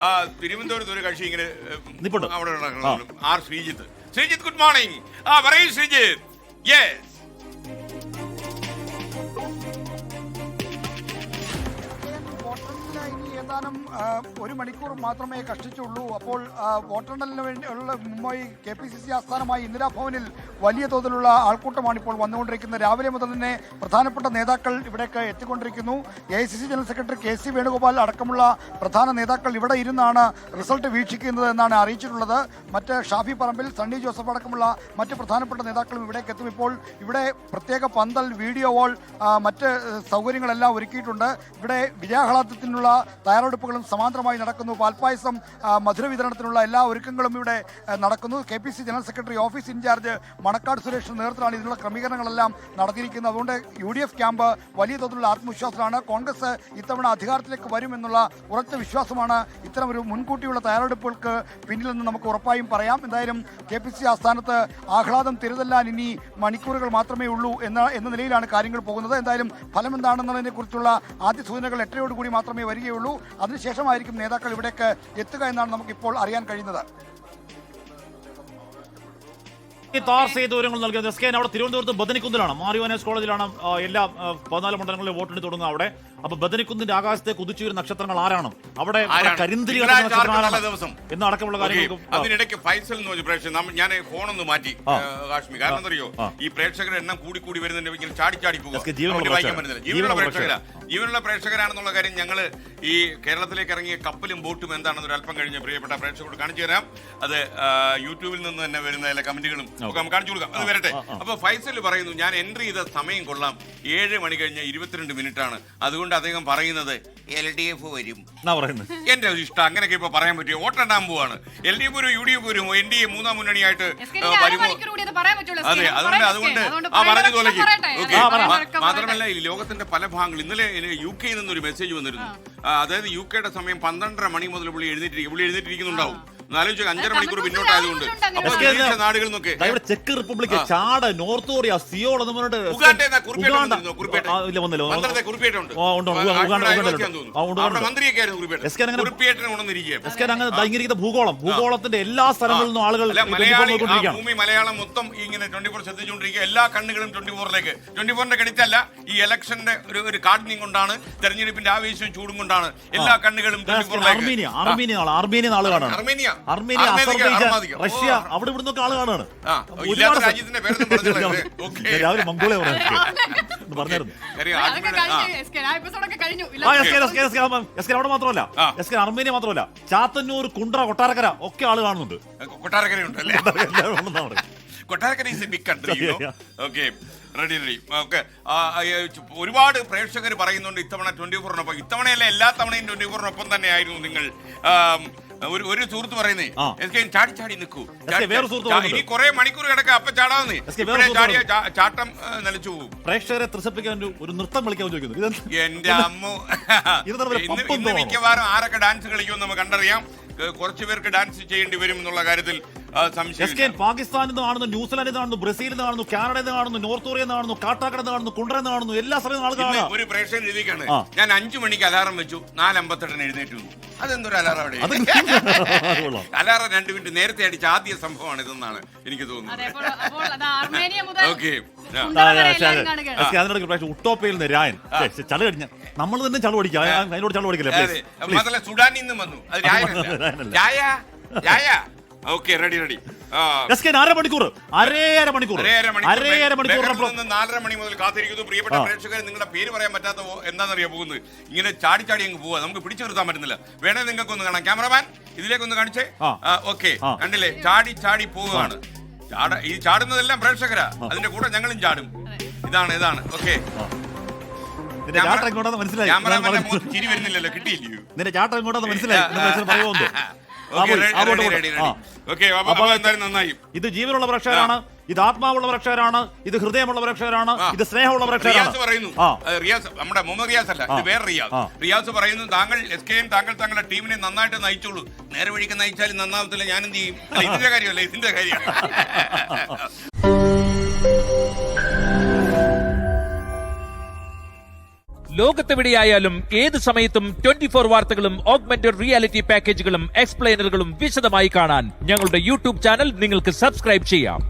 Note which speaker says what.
Speaker 1: തിരുവനന്തപുരത്ത് ഒരു കക്ഷി ഇങ്ങനെ
Speaker 2: നിപ്പുണ്ട്.
Speaker 1: അവിടെ ആർ ശ്രീജിത്ത്. Sreejith, good morning. പറയൂ ശ്രീജിത്ത്. യെസ്,
Speaker 3: ഏതാനും ഒരു മണിക്കൂർ മാത്രമേ കഷ്ടിച്ചുള്ളൂ. അപ്പോൾ വോട്ടെണ്ണലിന് വേണ്ടിയുള്ള മുംബൈ KPCC ആസ്ഥാനമായി ഇന്ദിരാഭവനിൽ വലിയ തോതിലുള്ള ആൾക്കൂട്ടമാണ് ഇപ്പോൾ വന്നുകൊണ്ടിരിക്കുന്നത്. രാവിലെ മുതൽ തന്നെ പ്രധാനപ്പെട്ട നേതാക്കൾ ഇവിടേക്ക് എത്തിക്കൊണ്ടിരിക്കുന്നു. AICC general secretary KC Venugopal അടക്കമുള്ള പ്രധാന നേതാക്കൾ ഇവിടെ ഇരുന്നാണ് റിസൾട്ട് വീക്ഷിക്കുന്നത് എന്നാണ് അറിയിച്ചിട്ടുള്ളത്. മറ്റ് ഷാഫി പറമ്പിൽ, സണ്ണി ജോസഫ് അടക്കമുള്ള മറ്റ് പ്രധാനപ്പെട്ട നേതാക്കളും ഇവിടേക്ക് എത്തും. ഇപ്പോൾ ഇവിടെ പ്രത്യേക പന്തൽ, വീഡിയോ വാൾ, മറ്റ് സൗകര്യങ്ങളെല്ലാം ഒരുക്കിയിട്ടുണ്ട്. ഇവിടെ വിജയാഹ്ലാദത്തിനുള്ള തയ്യാറെടുപ്പുകളും സമാന്തരമായി നടക്കുന്നു. പാൽപ്പായസം, മധുര വിതരണത്തിനുള്ള എല്ലാ ഒരുക്കങ്ങളും ഇവിടെ നടക്കുന്നു. KPCC general secretary office in charge Manakkad സുരേഷിന്റെ നേതൃത്വത്തിലാണ് ഇതിനുള്ള ക്രമീകരണങ്ങളെല്ലാം നടത്തിയിരിക്കുന്നത്. അതുകൊണ്ട് UDF ക്യാമ്പ് വലിയ തോതിലുള്ള ആത്മവിശ്വാസത്തിലാണ്. കോൺഗ്രസ് ഇത്തവണ അധികാരത്തിലേക്ക് വരുമെന്നുള്ള ഉറച്ച വിശ്വാസമാണ് ഇത്തരം ഒരു മുൻകൂട്ടിയുള്ള തയ്യാറെടുപ്പുകൾക്ക് പിന്നിലെന്ന് നമുക്ക് ഉറപ്പായും പറയാം. എന്തായാലും KPCC ആസ്ഥാനത്ത് ആഹ്ലാദം തിരുതെല്ലാൻ ഇനി മണിക്കൂറുകൾ മാത്രമേ ഉള്ളൂ എന്ന നിലയിലാണ് കാര്യങ്ങൾ പോകുന്നത്. എന്തായാലും ഫലം എന്താണെന്നുള്ളതിനെ കുറിച്ചുള്ള ആദ്യ സൂചനകൾ 8:30 മാത്രമേ വരികയുള്ളൂ. അതിനുശേഷമായിരിക്കും നേതാക്കൾ ഇവിടേക്ക് എത്തുക എന്നാണ് നമുക്കിപ്പോൾ അറിയാൻ കഴിയുന്നത്.
Speaker 2: താർ ചെയ്ത വിവരങ്ങൾ നൽകിയത് SKN അവിടെ തിരുവനന്തപുരത്ത് ബദനിക്കുന്നിലാണ്, മാറിയോനേസ് കോളേജിലാണ് എല്ലാ 14 മണ്ഡലങ്ങളിലെ വോട്ടെണ്ണി തുടങ്ങുന്നത് അവിടെ. അപ്പൊ ബദനിക്കുന്നിന്റെ ആകാശത്തെ കുതിച്ചുയരുന്ന നക്ഷത്രങ്ങൾ ആരാണ്? അവിടെ കരിന്തിരി എന്ന അടക്കമുള്ള കാര്യങ്ങൾ.
Speaker 1: അതിനിടയ്ക്ക് ഫൈസൽ എന്ന് പറഞ്ഞ പ്രേക്ഷകൻ, ഞാൻ ഫോണൊന്ന് മാറ്റി കാശ്മീർ. കാരണം എന്തറിയോ, ഈ പ്രേക്ഷകരുടെ എണ്ണം കൂടി വരുന്നുണ്ട്. ഇങ്ങനെ ചാടി പോകുക, വായിക്കാൻ പറ്റുന്നില്ല. ജീവനുള്ള പ്രേക്ഷകരാണെന്നുള്ള കാര്യം ഞങ്ങൾ ഈ കേരളത്തിലേക്ക് ഇറങ്ങിയ കപ്പലും ബോട്ടും എന്താണെന്ന് അല്പം കഴിഞ്ഞ് പ്രിയപ്പെട്ട പ്രേക്ഷകരോട് കാണിച്ചു തരാം. അത് യൂട്യൂബിൽ നിന്ന് തന്നെ വരുന്ന എല്ലാ കമന്റുകളും നമുക്ക് കാണിച്ചു കൊടുക്കാം. അത് വരട്ടെ. അപ്പൊ ഫൈസൽ പറയുന്നു, ഞാൻ എൻട്രി ചെയ്ത സമയം കൊള്ളാം, 7 മണി കഴിഞ്ഞ 22 മിനിറ്റ് ആണ്. അതുകൊണ്ട് അദ്ദേഹം പറയുന്നത് LDF വരും. എന്റെ ഇഷ്ടം, അങ്ങനെയൊക്കെ ഇപ്പൊ പറയാൻ പറ്റുമോ? വോട്ടെണ്ണാൻ പോവാണ്. LDF വരും, UDF വരും, NDA മൂന്നാം മുന്നണിയായിട്ട് വരുമോ? അതെ, അതുകൊണ്ട് പറഞ്ഞതുപോലേക്ക്. മാത്രമല്ല, ഈ ലോകത്തിന്റെ പല ഭാഗങ്ങൾ, ഇന്നലെ UK നിന്നൊരു മെസ്സേജ് വന്നിരുന്നു. അതായത് UK സമയം 12:30 മണി മുതൽ പുള്ളി എഴുന്നേറ്റിരിക്കുന്നുണ്ടാവും. 5.5 മണിക്കൂർ പിന്നോട്ടായതുകൊണ്ട് നാടുകളിൽ നിന്നൊക്കെ
Speaker 2: ചെക്ക് Republic, Chad, North Korea, Seoul എന്ന് പറഞ്ഞിട്ട് ഭൂഗോളത്തിന്റെ എല്ലാ സ്ഥലങ്ങളിൽ നിന്നും ആളുകൾ
Speaker 1: ഭൂമി മലയാളം മൊത്തം ഇങ്ങനെ 24 ശ്രദ്ധിച്ചുകൊണ്ടിരിക്കുക. എല്ലാ കണ്ണുകളും 24ലേക്ക്. 24ന്റെ കടിച്ചല്ല, ഈ ഇലക്ഷന്റെ ഒരു കാഠിന്യം കൊണ്ടാണ്, തെരഞ്ഞെടുപ്പിന്റെ ആവേശവും ചൂടും കൊണ്ടാണ് എല്ലാ കണ്ണുകളും 24ലേക്ക്.
Speaker 2: അർമേനിയ, റഷ്യ, അവിടെ ഇവിടുന്നൊക്കെ ആള് കാണുകയാണ്. രാവിലെ മംഗോളിയ പറഞ്ഞായിരുന്നു. അവിടെ മാത്രമല്ല, അർമേനിയ മാത്രമല്ല, ചാത്തന്നൂർ, കുണ്ട്ര, കൊട്ടാരക്കര ഒക്കെ ആള് കാണുന്നുണ്ട്.
Speaker 1: ഒരുപാട് പ്രേക്ഷകർ പറയുന്നുണ്ട് ഇത്തവണ 24-നൊപ്പം. ഇത്തവണയല്ല, എല്ലാ തവണയും 24-നൊപ്പം തന്നെ ആയിരുന്നു നിങ്ങൾ. ഒരു സുഹൃത്ത് പറയുന്നേ, ചാടി നിൽക്കൂ, ഇനി കുറെ മണിക്കൂർ കിടക്കുക, അപ്പൊ ചാടാന്ന്. ചാട്ടം നിലച്ചു പോകും.
Speaker 2: പ്രേക്ഷകരെ ത്രസിപ്പിക്കാൻ ഒരു നൃത്തം കളിക്കാൻ ചോദിക്കുന്നു.
Speaker 1: എന്റെ അമ്മ, ഇന്ന് മിക്കവാറും ആരൊക്കെ ഡാൻസ് കളിക്കുമെന്ന് നമുക്ക് കണ്ടറിയാം. കുറച്ചു പേർക്ക് ഡാൻസ് ചെയ്യേണ്ടി വരും എന്നുള്ള കാര്യത്തിൽ സംശയം.
Speaker 2: പാകിസ്ഥാനിൽ നിന്ന് കാണുന്നു, ന്യൂസിലാൻഡിൽ നിന്ന് കാണുന്നു, ബ്രസീലിൽ നിന്ന് കാണുന്നു, കാനഡയിൽ നിന്ന് കാണുന്നു, നോർത്ത് കൊറിയയിൽ നിന്ന് കാണുന്നു, കാട്ടാക്കടയിൽ നിന്ന് കാണുന്നു, കുണ്ട്രയിൽ നിന്ന് കാണുന്നു, എല്ലാ സമയവും ആളുകളാണ്.
Speaker 1: ഒരു പ്രേക്ഷകൻ എഴുതിക്കാണ്, ഞാൻ 5 മണിക്ക് അലാറം വെച്ചു, 4:58 എഴുന്നേറ്റു. അതെന്തൊരു അലാറം അവിടെ? അലാറം 2 മിനിറ്റ് നേരത്തെ അടിച്ച ആദ്യ സംഭവമാണ് ഇതെന്നാണ് എനിക്ക് തോന്നുന്നത്.
Speaker 2: ഉട്ടോപ്പയിൽ നിന്ന് രായൻ ചള കഴിഞ്ഞ നമ്മൾ തന്നെ ചള പഠിക്കാം, അതിനോട് ചള പഠിക്കില്ല.
Speaker 1: സുഡാനിൽ നിന്ന് വന്നു, അത് ഓക്കെ, റെഡി.
Speaker 2: 4.5 മണിക്കൂർ 4:30
Speaker 1: മണി മുതൽ കാത്തിരിക്കുന്നു. പ്രിയപ്പെട്ട പ്രേക്ഷകർ, നിങ്ങളുടെ പേര് പറയാൻ പറ്റാത്ത എന്താണെന്നറിയാ പോകുന്നത്, ഇങ്ങനെ ചാടി അങ്ങ് പോവാ, നമുക്ക് പിടിച്ചു നിർത്താൻ പറ്റുന്നില്ല. വേണേ നിങ്ങൾക്ക് ഒന്ന് കാണാം. ക്യാമറമാൻ ഇതിലേക്കൊന്ന് കാണിച്ചേ. ഓക്കെ, കണ്ടില്ലേ, ചാടി പോവുകയാണ്. ഈ ചാടുന്നതെല്ലാം പ്രേക്ഷകരാ, അതിന്റെ കൂടെ ഞങ്ങളും ചാടും. ഇതാണ് ഓക്കെ. ക്യാമറമാന്റെ ചിരി വരുന്നില്ലല്ലോ, കിട്ടിയില്ലയോ?
Speaker 2: നിന്റെ ചാട്ടം എങ്ങോട്ടാന്ന് മനസ്സിലായി. ഇത് ജീവനുള്ള പ്രേക്ഷകരാണ്, ഇത് ആത്മാവുള്ള പ്രേക്ഷകരാണ്, ഇത് ഹൃദയമുള്ള പ്രേക്ഷകരാണ്, ഇത് സ്നേഹമുള്ള പ്രേക്ഷകരാണ്.
Speaker 1: നമ്മുടെ മുഹമ്മദ് റിയാസ് അല്ല, ഇത് വേറെ റിയാസ് പറയുന്നു, താങ്കൾ SKN താങ്കളുടെ ടീമിനെ നന്നായിട്ട് നയിച്ചോളൂ. നേരെ വഴിക്ക് നയിച്ചാലും നന്നാവത്തില്ല, ഞാൻ എന്ത് ചെയ്യും? ഇതിന്റെ കാര്യമല്ല, ഇതിന്റെ കാര്യം.
Speaker 4: ലോകത്തെവിടെയായാലും ഏത് സമയത്തും 24 വാർത്തകളും ഓഗ്മെന്റഡ് റിയാലിറ്റി പാക്കേജുകളും എക്സ്പ്ലെയിനറുകളും വിശദമായി കാണാൻ ഞങ്ങളുടെ യൂട്യൂബ് ചാനൽ നിങ്ങൾക്ക് സബ്സ്ക്രൈബ് ചെയ്യാം.